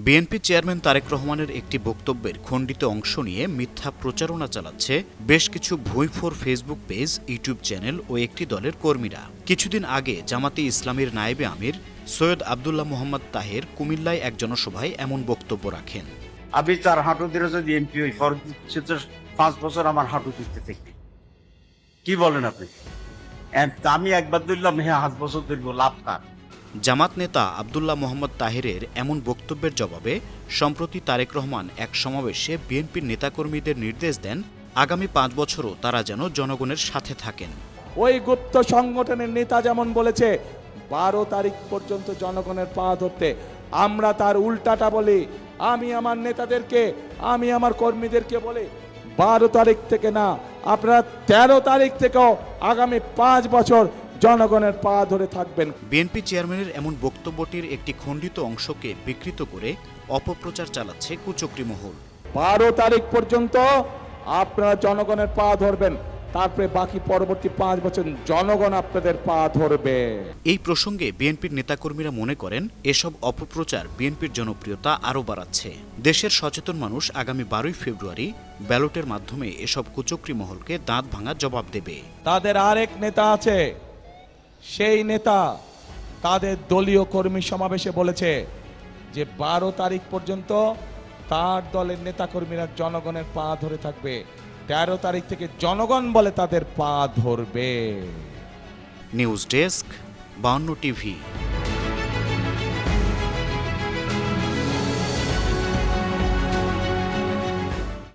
BNP chairman Tarique রহমানের একটি বক্তব্যের খণ্ডিত অংশ নিয়ে মিথ্যা প্রচারণা চালাচ্ছে বেশ কিছু ভুঁইফোর ফেসবুক পেজ, ইউটিউব চ্যানেল ও একটি দলের কর্মীরা। কিছুদিন আগে জামাতে ইসলামীর নায়েবে আমির সৈয়দ আব্দুল্লাহ মোহাম্মদ তাহের কুমিল্লায় এক জনসভায় এমন বক্তব্য রাখেন। আমি 4 হাঁটু দিয়ে যদি এমপি হই, পরবর্তী 5 বছর আমার হাঁটু দিতে থাকবে। কি বলেন আপনি? আমি একবার দিলাম, হ্যাঁ 5 বছর ধরবো, লাভ কার? জামাত নেতা আব্দুল্লাহ মোহাম্মদ তাহেরের এমন বক্তব্যের জবাবে সম্প্রতি তারেক রহমান এক সমাবেশে বিএনপির নেতাকর্মীদের নির্দেশ দেন আগামী 5 বছরও তারা যেন জনগণের সাথে থাকেন। ওই গুপ্ত সংগঠনের নেতা যেমন বলেছে 12 তারিখ পর্যন্ত জনগণের পা ধরতে, আমরা তার উল্টাটা বলি। আমি আমার নেতাদেরকে, আমি আমার কর্মীদেরকে বলি 12 তারিখ থেকে না, আপনারা 13 তারিখ থেকেও আগামী 5 বছর জনগণের পা ধরে থাকবেন। বিএনপি চেয়ারম্যানের এমন বক্তব্যটির একটি খণ্ডিত অংশকে বিকৃত করে অপপ্রচার চালাচ্ছে কুচক্রী মহল। 12 তারিখ পর্যন্ত আপনারা জনগণের পা ধরবেন, তারপরে বাকি পরবর্তী 5 বছর জনগণ আপনাদের পা ধরবে। এই প্রসঙ্গে বিএনপির নেতাকর্মীরা মনে করেন এসব অপপ্রচার বিএনপির জনপ্রিয়তা আরও বাড়াচ্ছে। দেশের সচেতন মানুষ আগামী 12 ফেব্রুয়ারি ব্যালটের মাধ্যমে এসব কুচক্রী মহলকে দাঁত ভাঙা জবাব দেবে। তাদের আরেক নেতা আছে, সেই নেতা তাদের দলীয় কর্মী সমাবেশে বলেছে যে 12 তারিখ পর্যন্ত তার দলের নেতাকর্মীরা জনগণের পা ধরে থাকবে, 13 তারিখ থেকে জনগণ বলে তাদের পা ধরবে। News desk, 52 TV.